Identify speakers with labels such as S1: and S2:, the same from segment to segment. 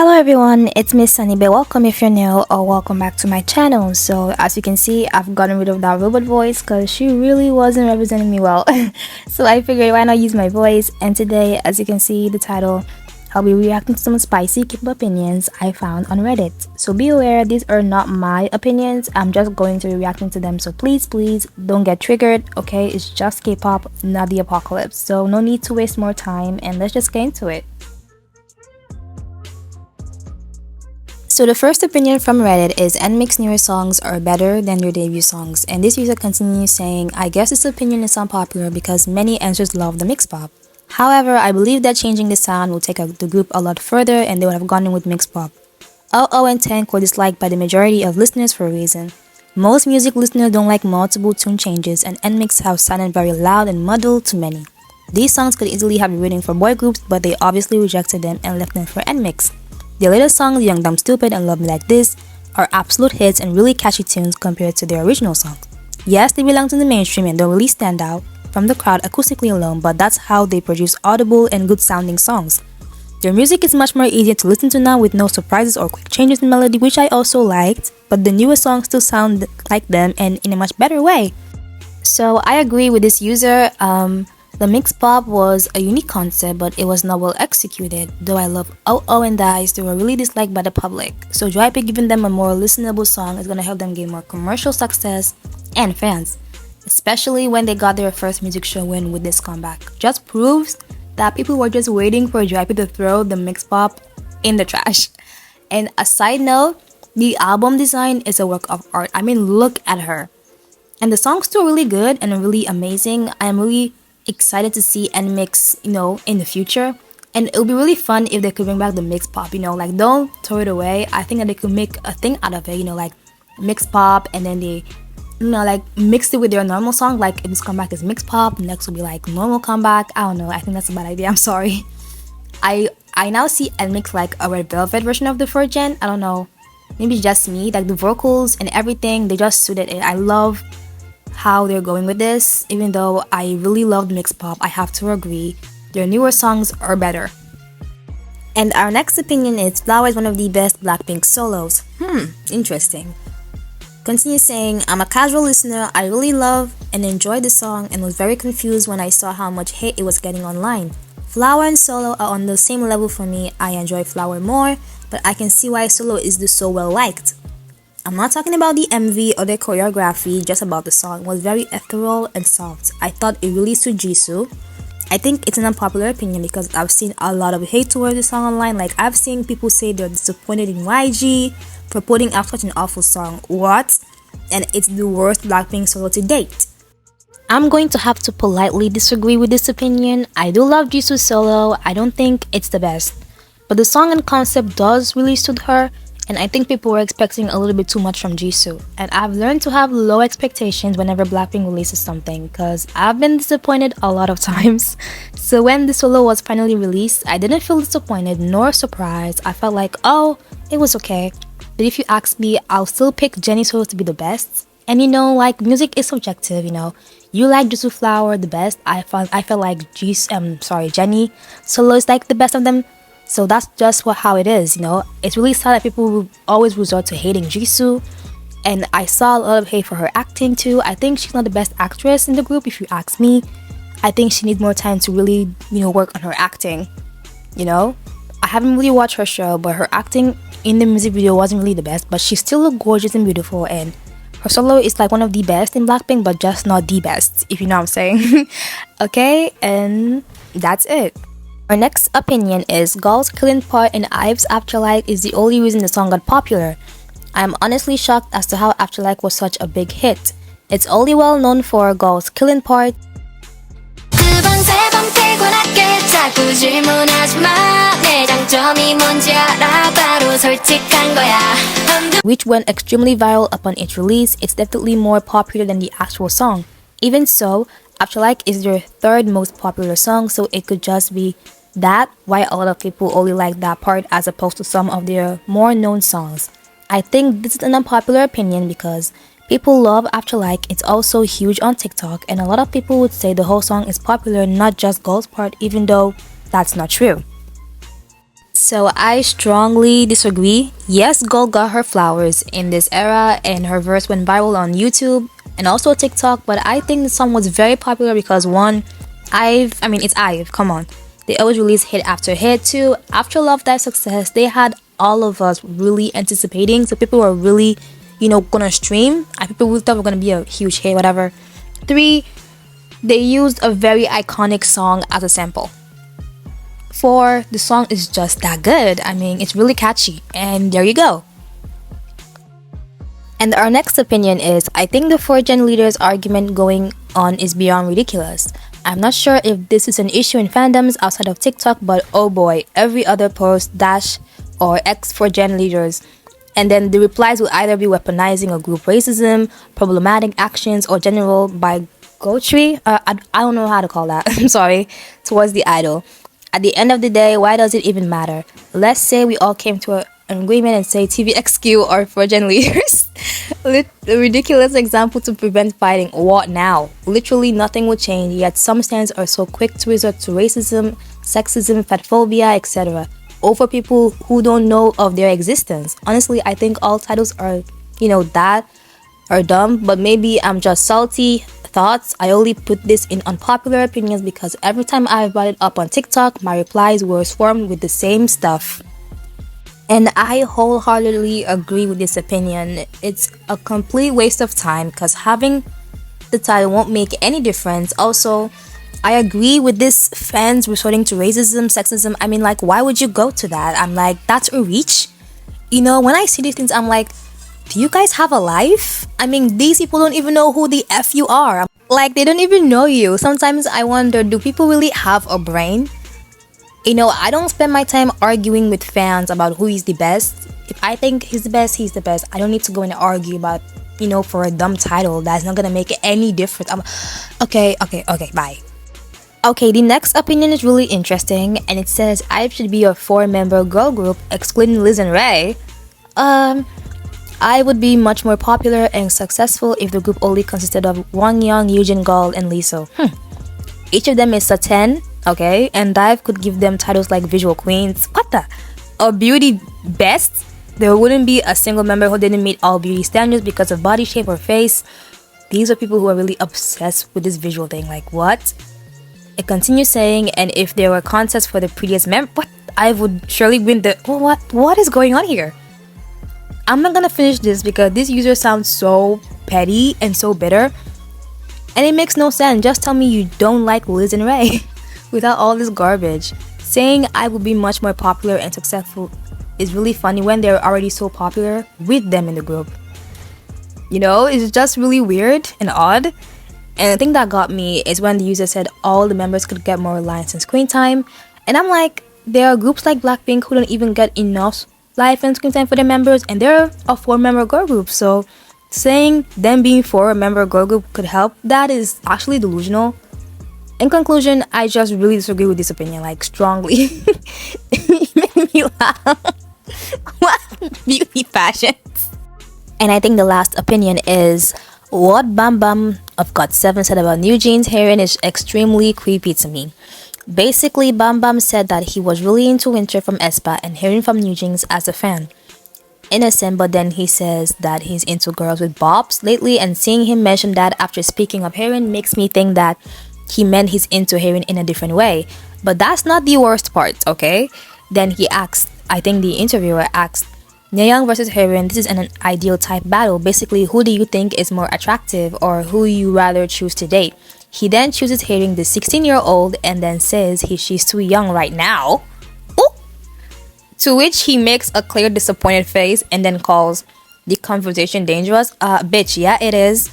S1: Hello everyone, it's Miss Sunnybe. Welcome if you're new or welcome back to my channel. So as you can see, I've gotten rid of that robot voice because she really wasn't representing me well. So I figured why not use my voice, and today, as you can see the title, I'll be reacting to some spicy K-pop opinions I found on Reddit. So be aware, these are not my opinions, I'm just going to be reacting to them, so please don't get triggered, okay? It's just K-pop, not the apocalypse, so no need to waste more time and let's just get into it. So the first opinion from Reddit is Nmixx newer songs are better than their debut songs, and this user continues saying, I guess this opinion is unpopular because many answers love the Mixx pop. However, I believe that changing the sound will take the group a lot further and they would have gone in with Mixx pop. OO and Tank were disliked by the majority of listeners for a reason. Most music listeners don't like multiple tune changes, and Nmixx have sounded very loud and muddled to many. These songs could easily have been written for boy groups, but they obviously rejected them and left them for Nmixx. Their latest songs, Young Dumb Stupid and Love Me Like This, are absolute hits and really catchy tunes compared to their original songs. Yes, they belong to the mainstream and don't really stand out from the crowd acoustically alone, but that's how they produce audible and good sounding songs. Their music is much more easier to listen to now with no surprises or quick changes in melody, which I also liked, but the newer songs still sound like them and in a much better way. So I agree with this user. The Mixx pop was a unique concept, but it was not well executed. Though I love OO and Dice, they were really disliked by the public. So JYP giving them a more listenable song is gonna help them gain more commercial success and fans, especially when they got their first music show win with this comeback. Just proves that people were just waiting for JYP to throw the Mixx pop in the trash. And a side note, the album design is a work of art. I mean, look at her. And the song's still really good and really amazing. I am really excited to see Nmixx, in the future, and it'll be really fun if they could bring back the Mixx pop, like don't throw it away. I think that they could make a thing out of it, like Mixx pop, and then they like mix it with their normal song. Like if this comeback is Mixx pop, next will be like normal comeback. I don't know, I think that's a bad idea, I'm sorry. I now see Nmixx like a Red Velvet version of the 4th gen. I don't know, maybe just me, like the vocals and everything, they just suited it. I love how they're going with this. Even though I really loved Mixx pop, I have to agree, their newer songs are better. And our next opinion is Flower is one of the best Blackpink solos. Interesting. Continue saying, I'm a casual listener, I really love and enjoyed the song and was very confused when I saw how much hate it was getting online. Flower and Solo are on the same level for me. I enjoy Flower more, but I can see why Solo is so well liked. I'm not talking about the MV or the choreography, just about the song. It was very ethereal and soft. I thought it really suited Jisoo. I think it's an unpopular opinion because I've seen a lot of hate towards the song online. Like I've seen people say they're disappointed in YG for putting out such an awful song. What? And it's the worst Blackpink solo to date. I'm going to have to politely disagree with this opinion. I do love Jisoo's solo. I don't think it's the best, but the song and concept does really suit her. And I think people were expecting a little bit too much from Jisoo. And I've learned to have low expectations whenever Blackpink releases something, because I've been disappointed a lot of times. So when the solo was finally released, I didn't feel disappointed nor surprised. I felt like, oh, it was okay. But if you ask me, I'll still pick Jennie's solo to be the best. And like music is subjective, You like Jisoo Flower the best. I felt like Jennie solo is like the best of them. So that's just how it is, It's really sad that people will always resort to hating Jisoo. And I saw a lot of hate for her acting too. I think she's not the best actress in the group, if you ask me. I think she needs more time to really, work on her acting, I haven't really watched her show, but her acting in the music video wasn't really the best. But she still looked gorgeous and beautiful, and her solo is like one of the best in Blackpink, but just not the best, if you know what I'm saying. Okay, and that's it. Our next opinion is Girl's Killing Part in IVE's Afterlife is the only reason the song got popular. I am honestly shocked as to how Afterlife was such a big hit. It's only well known for Girl's Killing Part, which went extremely viral upon its release. It's definitely more popular than the actual song. Even so, Afterlife is their 3rd most popular song, so it could just be that why a lot of people only like that part as opposed to some of their more known songs. I think this is an unpopular opinion because people love Afterlife. It's also huge on TikTok, and a lot of people would say the whole song is popular, not just Girl's part, even though that's not true. So I strongly disagree. Yes, Gold got her flowers in this era and her verse went viral on YouTube and also TikTok, but I think the song was very popular because one, it's IVE, come on. They always release hit after hit. Two, after Love Dive success, they had all of us really anticipating. So people were really, gonna stream. And people who thought it were gonna be a huge hit, whatever. Three, they used a very iconic song as a sample. Four, the song is just that good. It's really catchy. And there you go. And our next opinion is, I think the 4gen leaders argument going on is beyond ridiculous. I'm not sure if this is an issue in fandoms outside of TikTok, but oh boy, every other post dash or X 4gen leaders. And then the replies will either be weaponizing or group racism, problematic actions, or general bigotry. I don't know how to call that. I'm sorry. Towards the idol. At the end of the day, why does it even matter? Let's say we all came to an agreement and say TVXQ or 4gen leaders. A ridiculous example to prevent fighting. What now? Literally nothing will change, yet some stands are so quick to resort to racism, sexism, fatphobia, etc. over people who don't know of their existence. Honestly, I think all titles are, that are dumb, but maybe I'm just salty. Thoughts, I only put this in unpopular opinions because every time I brought it up on TikTok, my replies were swarmed with the same stuff. And I wholeheartedly agree with this opinion. It's a complete waste of time because having the title won't make any difference. Also, I agree with this fans resorting to racism, sexism. Why would you go to that? I'm like, that's a reach. When I see these things, I'm like, do you guys have a life? These people don't even know who the F you are. Like, they don't even know you. Sometimes I wonder, do people really have a brain? I don't spend my time arguing with fans about who is the best. If I think he's the best, he's the best. I don't need to go and argue about, for a dumb title that's not gonna make any difference. Okay, bye. Okay, the next opinion is really interesting, and it says I should be a 4-member girl group, excluding Liz and Ray. I would be much more popular and successful if the group only consisted of Wangyoung, Yujin, Gold, and Liso. Each of them is a 10, okay? And Dive could give them titles like Visual Queens. What the? Or Beauty Best? There wouldn't be a single member who didn't meet all beauty standards because of body shape or face. These are people who are really obsessed with this visual thing. Like, what? It continues saying, and if there were contests for the prettiest member, what? I would surely win the... What is going on here? I'm not gonna finish this because this user sounds so petty and so bitter. And it makes no sense. Just tell me you don't like Liz and Ray without all this garbage. Saying I would be much more popular and successful is really funny when they're already so popular with them in the group. It's just really weird and odd. And the thing that got me is when the user said all the members could get more lines and screen time. And I'm like, there are groups like Blackpink who don't even get enough live and screen time for their members, and they're a 4-member girl group. So saying them being 4-member girl group could help, that is actually delusional. In conclusion, I just really disagree with this opinion, like, strongly. You make me laugh. What? Beauty passions. And I think the last opinion is what Bambam of GOT7 said about New Jeans Hwaran is extremely creepy to me. Basically, Bambam said that he was really into Winter from aespa and Hwaran from New Jeans as a fan. Innocent, but then he says that he's into girls with bops lately, and seeing him mention that after speaking of Hwaran makes me think that he meant he's into Hwaran in a different way. But that's not the worst part, okay? Then he asked, I think the interviewer asked, Nayoung versus Hwaran, this is an ideal type battle. Basically, who do you think is more attractive or who you rather choose to date? He then chooses Hwaran, the 16-year-old, and then says she's too young right now. Ooh! To which he makes a clear disappointed face and then calls the conversation dangerous. Bitch, yeah it is.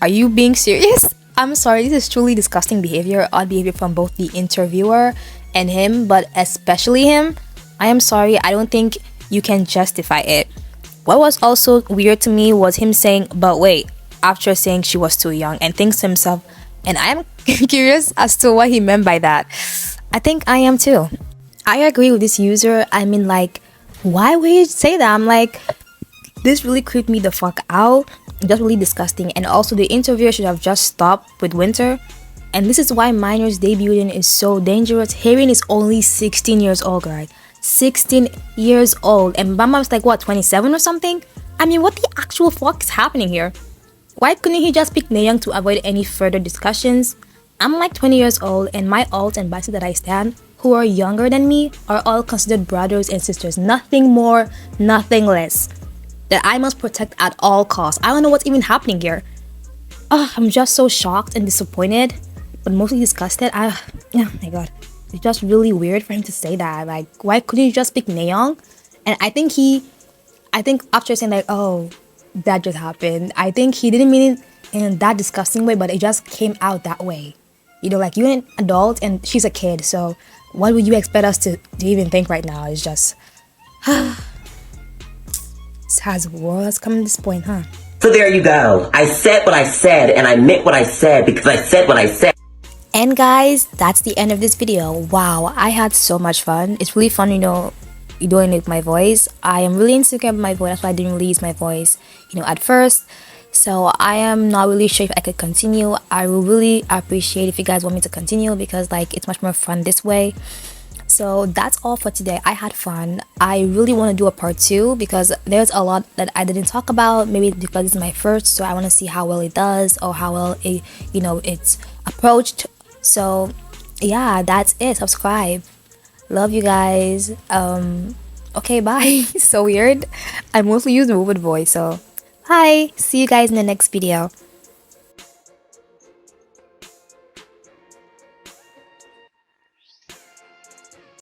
S1: Are you being serious? I'm sorry, this is truly disgusting behavior, odd behavior from both the interviewer and him, but especially him. I am sorry, I don't think you can justify it. What was also weird to me was him saying, but wait, after saying she was too young, and thinks to himself, and I am curious as to what he meant by that. I think I am too. I agree with this user. Why would you say that? I'm like, this really creeped me the fuck out. Just really disgusting. And also the interviewer should have just stopped with Winter. And this is why minors debuting is so dangerous. Hwaran is only 16 years old, guys. 16 years old, and Bambam's like what, 27 or something? I mean, what the actual fuck is happening here? Why couldn't he just pick Nayoung to avoid any further discussions? I'm like 20 years old, and my alt and biceps that I stand, who are younger than me, are all considered brothers and sisters. Nothing more, nothing less. That I must protect at all costs. I don't know what's even happening here. I'm just so shocked and disappointed, but mostly disgusted. Oh my god. It's just really weird for him to say that. Like, why couldn't you just pick Nayoung? And I think after saying like, oh, that just happened, I think he didn't mean it in that disgusting way, but it just came out that way. You know, like, you're an adult and she's a kid, so what would you expect us to even think right now? It's just, has the world has come to this point, huh?
S2: So there you go. I said what I said, and I meant what I said because I said what I said.
S1: And guys, that's the end of this video. Wow, I had so much fun. It's really fun, you know, doing it with my voice. I am really insecure about my voice. That's why I didn't really use my voice, you know, at first. So I am not really sure if I could continue. I will really appreciate if you guys want me to continue, because like it's much more fun this way. So that's all for today. I had fun. I really want to do a part 2 because there's a lot that I didn't talk about. Maybe because this is my first, so I want to see how well it does, or how well it, you know, it's approached. So yeah, that's it. Subscribe. Love you guys. Okay, bye. So weird. I mostly use the robot voice, so bye. See you guys in the next video.